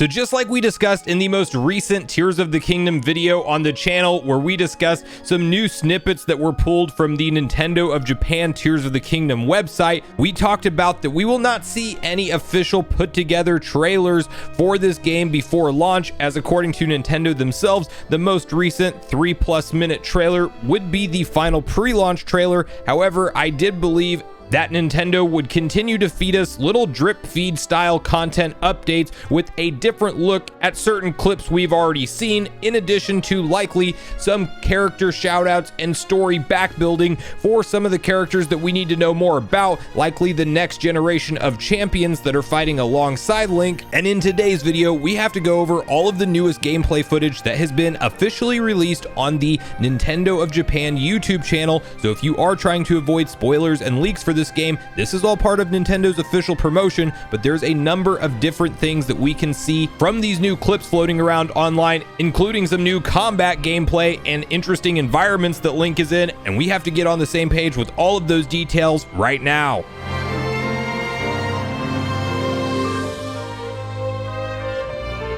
So just like we discussed in the most recent Tears of the Kingdom video on the channel, where we discussed some new snippets that were pulled from the Nintendo of Japan Tears of the Kingdom website, we talked about that we will not see any official put together trailers for this game before launch, as according to Nintendo themselves, the most recent 3+ minute trailer would be the final pre-launch trailer. However, I did believe that Nintendo would continue to feed us little drip feed style content updates with a different look at certain clips we've already seen, in addition to likely some character shoutouts and story backbuilding for some of the characters that we need to know more about, likely the next generation of champions that are fighting alongside Link. And in today's video, we have to go over all of the newest gameplay footage that has been officially released on the Nintendo of Japan YouTube channel. So if you are trying to avoid spoilers and leaks for this game, this is all part of Nintendo's official promotion, but there's a number of different things that we can see from these new clips floating around online, including some new combat gameplay and interesting environments that Link is in, and we have to get on the same page with all of those details right now.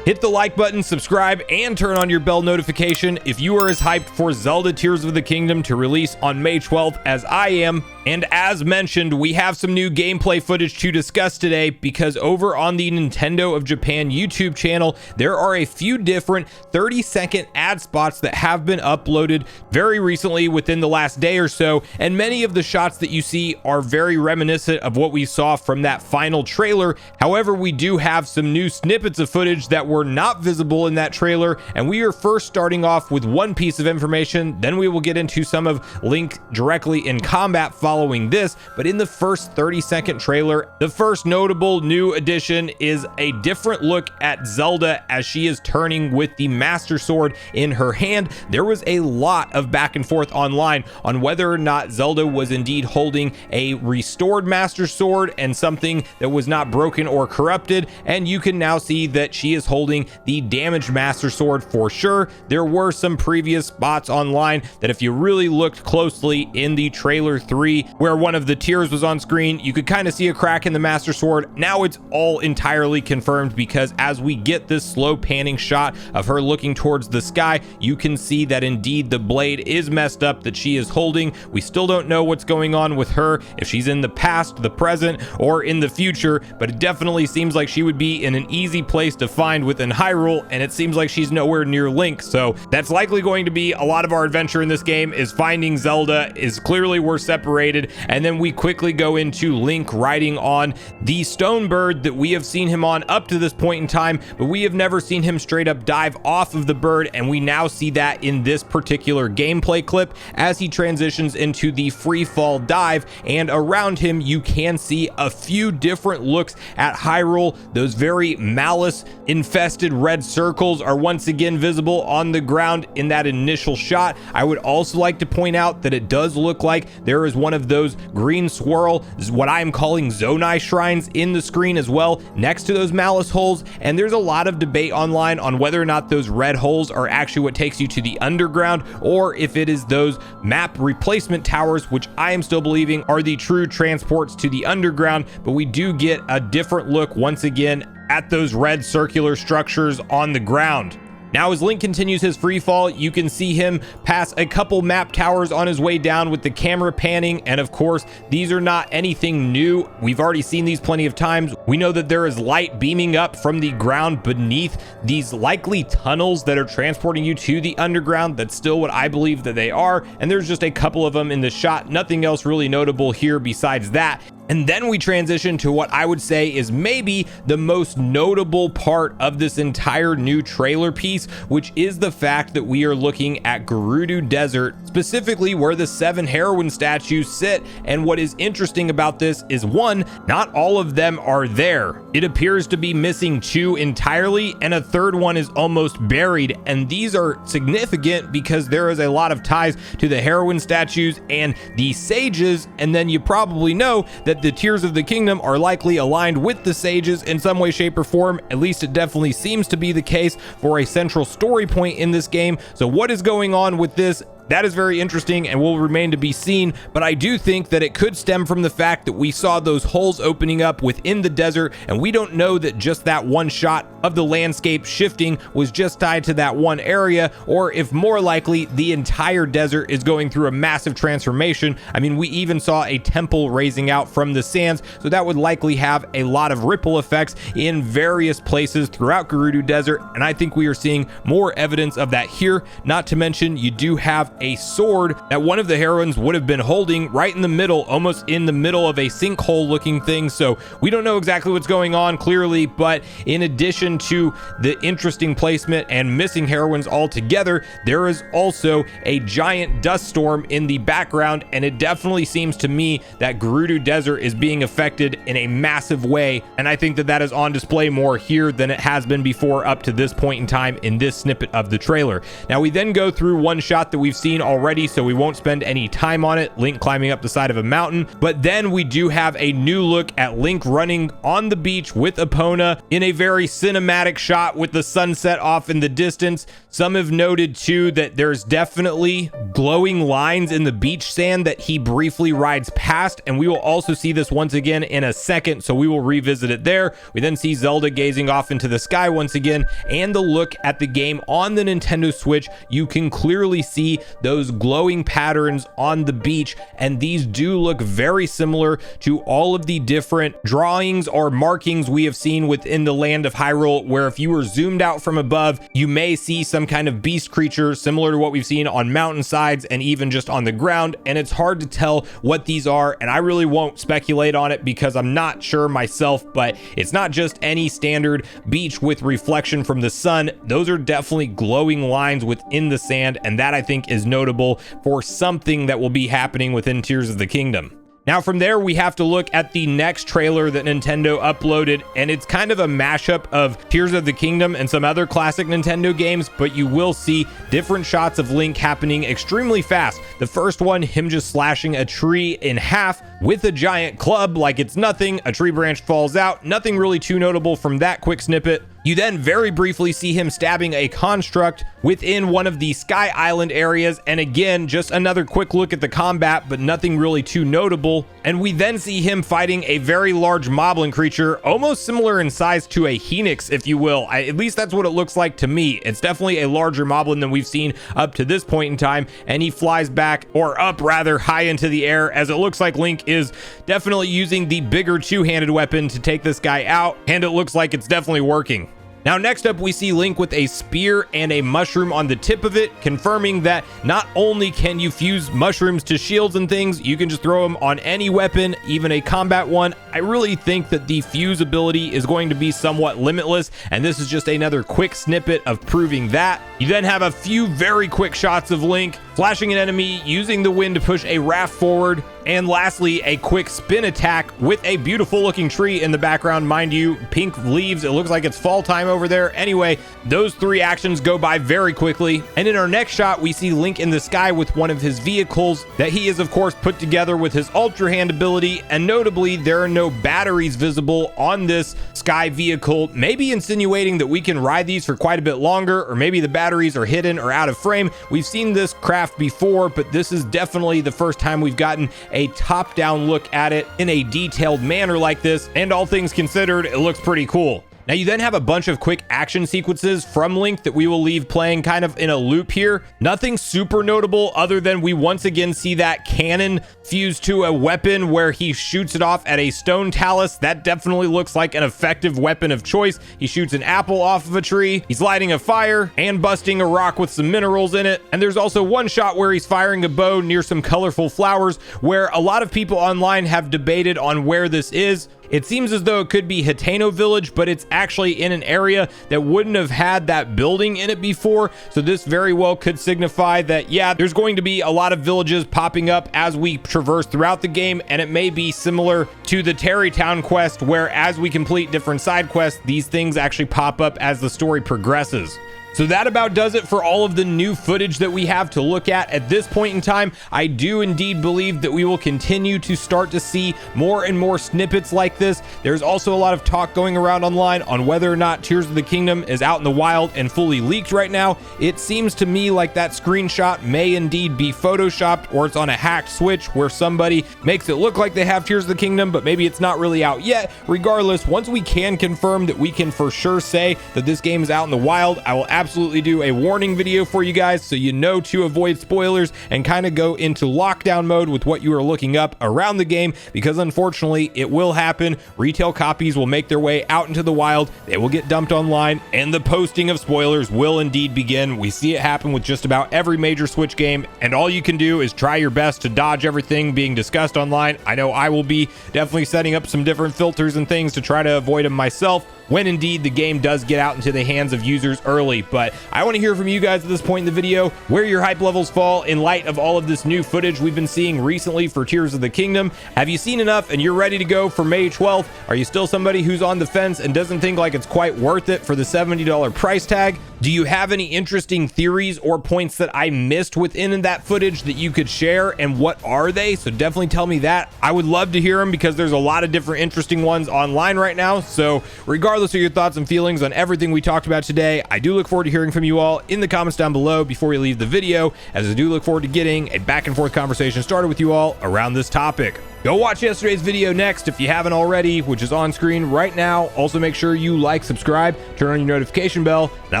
Hit the like button, subscribe, and turn on your bell notification if you are as hyped for Zelda Tears of the Kingdom to release on May 12th as I am. And as mentioned, we have some new gameplay footage to discuss today, because over on the Nintendo of Japan YouTube channel, there are a few different 30-second ad spots that have been uploaded very recently within the last day or so, and many of the shots that you see are very reminiscent of what we saw from that final trailer. However, we do have some new snippets of footage that were not visible in that trailer, and we are first starting off with one piece of information, then we will get into some of Link directly in combat following this. But in the first 30-second trailer, the first notable new addition is a different look at Zelda as she is turning with the Master Sword in her hand. There was a lot of back and forth online on whether or not Zelda was indeed holding a restored Master Sword and something that was not broken or corrupted, and you can now see that she is holding the damaged Master Sword for sure. There were some previous spots online that if you really looked closely in the trailer 3, where one of the Tears was on screen, you could kind of see a crack in the Master Sword. Now it's all entirely confirmed, because as we get this slow panning shot of her looking towards the sky, you can see that indeed the blade is messed up that she is holding. We still don't know what's going on with her, if she's in the past, the present, or in the future, but it definitely seems like she would be in an easy place to find within Hyrule, and it seems like she's nowhere near Link. So that's likely going to be a lot of our adventure in this game, is finding Zelda. Is clearly we're separated, and then we quickly go into Link riding on the stone bird that we have seen him on up to this point in time, but we have never seen him straight up dive off of the bird, and we now see that in this particular gameplay clip as he transitions into the free fall dive. And around him you can see a few different looks at Hyrule. Those very malice infested red circles are once again visible on the ground in that initial shot. I would also like to point out that it does look like there is one of those green swirl, what I am calling Zonai shrines, in the screen as well, next to those malice holes. And there's a lot of debate online on whether or not those red holes are actually what takes you to the underground, or if it is those map replacement towers, which I am still believing are the true transports to the underground. But we do get a different look once again at those red circular structures on the ground. Now, as Link continues his free fall, you can see him pass a couple map towers on his way down with the camera panning. And of course, these are not anything new. We've already seen these plenty of times. We know that there is light beaming up from the ground beneath these likely tunnels that are transporting you to the underground. That's still what I believe that they are. And there's just a couple of them in the shot. Nothing else really notable here besides that. And then we transition to what I would say is maybe the most notable part of this entire new trailer piece, which is the fact that we are looking at Gerudo Desert, specifically where the 7 heroine statues sit. And what is interesting about this is, one, not all of them are there. It appears to be missing 2 entirely, and a third one is almost buried. And these are significant because there is a lot of ties to the heroine statues and the sages. And then you probably know that the Tears of the Kingdom are likely aligned with the sages in some way, shape, or form. At least it definitely seems to be the case for a central story point in this game. So what is going on with this? that is very interesting and will remain to be seen, but I do think that it could stem from the fact that we saw those holes opening up within the desert, and we don't know that just that one shot of the landscape shifting was just tied to that one area, or if more likely the entire desert is going through a massive transformation. I mean, we even saw a temple raising out from the sands, so that would likely have a lot of ripple effects in various places throughout Gerudo Desert, and I think we are seeing more evidence of that here. Not to mention, you do have a sword that one of the heroines would have been holding right in the middle, almost in the middle of a sinkhole looking thing, so we don't know exactly what's going on clearly, but in addition to the interesting placement and missing heroines altogether, there is also a giant dust storm in the background, and it definitely seems to me that Gerudo Desert is being affected in a massive way, and I think that that is on display more here than it has been before up to this point in time in this snippet of the trailer. Now we then go through one shot that we've seen already, so we won't spend any time on it, Link climbing up the side of a mountain, but then we do have a new look at Link running on the beach with Epona in a very cinematic shot with the sunset off in the distance. Some have noted too that there's definitely glowing lines in the beach sand that he briefly rides past, and we will also see this once again in a second, so we will revisit it there. We then see Zelda gazing off into the sky once again, and the look at the game on the Nintendo Switch, you can clearly see those glowing patterns on the beach, and these do look very similar to all of the different drawings or markings we have seen within the land of Hyrule, where if you were zoomed out from above, you may see some kind of beast creature similar to what we've seen on mountainsides and even just on the ground, and it's hard to tell what these are, and I really won't speculate on it because I'm not sure myself, but it's not just any standard beach with reflection from the sun. Those are definitely glowing lines within the sand, and that I think is notable for something that will be happening within Tears of the Kingdom. Now from there, we have to look at the next trailer that Nintendo uploaded, and it's kind of a mashup of Tears of the Kingdom and some other classic Nintendo games, but you will see different shots of Link happening extremely fast. The first one, him just slashing a tree in half with a giant club like it's nothing. A tree branch falls out. Nothing really too notable from that quick snippet. You then very briefly see him stabbing a construct within one of the Sky Island areas, and again, just another quick look at the combat, but nothing really too notable. And we then see him fighting a very large moblin creature, almost similar in size to a Phoenix, if you will. At least that's what it looks like to me. It's definitely a larger moblin than we've seen up to this point in time, and he flies back, or up rather, high into the air, as it looks like Link is definitely using the bigger two-handed weapon to take this guy out, and it looks like it's definitely working. Now next up, we see Link with a spear and a mushroom on the tip of it, confirming that not only can you fuse mushrooms to shields and things, you can just throw them on any weapon, even a combat one. I really think that the fuse ability is going to be somewhat limitless, and this is just another quick snippet of proving that. You then have a few very quick shots of Link flashing an enemy, using the wind to push a raft forward, and lastly, a quick spin attack with a beautiful looking tree in the background. Mind you, pink leaves, it looks like it's fall time over there. Anyway, those three actions go by very quickly. And in our next shot, we see Link in the sky with one of his vehicles that he is of course put together with his Ultra Hand ability, and notably there are no batteries visible on this sky vehicle, maybe insinuating that we can ride these for quite a bit longer, or maybe the batteries are hidden or out of frame. We've seen this craft before, but this is definitely the first time we've gotten a top-down look at it in a detailed manner like this, and all things considered, it looks pretty cool. Now you then have a bunch of quick action sequences from Link that we will leave playing kind of in a loop here. Nothing super notable other than we once again see that cannon fused to a weapon where he shoots it off at a stone talus. That definitely looks like an effective weapon of choice. He shoots an apple off of a tree. He's lighting a fire and busting a rock with some minerals in it. And there's also one shot where he's firing a bow near some colorful flowers, where a lot of people online have debated on where this is. It seems as though it could be Hateno Village, but it's actually in an area that wouldn't have had that building in it before. So this very well could signify that, yeah, there's going to be a lot of villages popping up as we traverse throughout the game. And it may be similar to the Tarrytown quest, where as we complete different side quests, these things actually pop up as the story progresses. So that about does it for all of the new footage that we have to look at this point in time. I do indeed believe that we will continue to start to see more and more snippets like this. There's also a lot of talk going around online on whether or not Tears of the Kingdom is out in the wild and fully leaked right now. It seems to me like that screenshot may indeed be photoshopped, or it's on a hacked Switch where somebody makes it look like they have Tears of the Kingdom, but maybe it's not really out yet. Regardless, once we can confirm that we can for sure say that this game is out in the wild, I will absolutely do a warning video for you guys so you know to avoid spoilers and kind of go into lockdown mode with what you are looking up around the game, because unfortunately it will happen. Retail copies will make their way out into the wild, they will get dumped online, and the posting of spoilers will indeed begin. We see it happen with just about every major Switch game, and all you can do is try your best to dodge everything being discussed online. I know I will be definitely setting up some different filters and things to try to avoid them myself when indeed the game does get out into the hands of users early. But I want to hear from you guys at this point in the video where your hype levels fall in light of all of this new footage we've been seeing recently for Tears of the Kingdom. Have you seen enough and you're ready to go for May 12th? Are you still somebody who's on the fence and doesn't think like it's quite worth it for the $70 price tag? Do you have any interesting theories or points that I missed within that footage that you could share, and what are they? So definitely tell me that. I would love to hear them because there's a lot of different interesting ones online right now. So regardless of your thoughts and feelings on everything we talked about today, I do look forward to hearing from you all in the comments down below before we leave the video, as I do look forward to getting a back and forth conversation started with you all around this topic. Go watch yesterday's video next if you haven't already, which is on screen right now. Also make sure you like, subscribe, turn on your notification bell, and I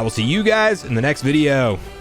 will see you guys in the next video.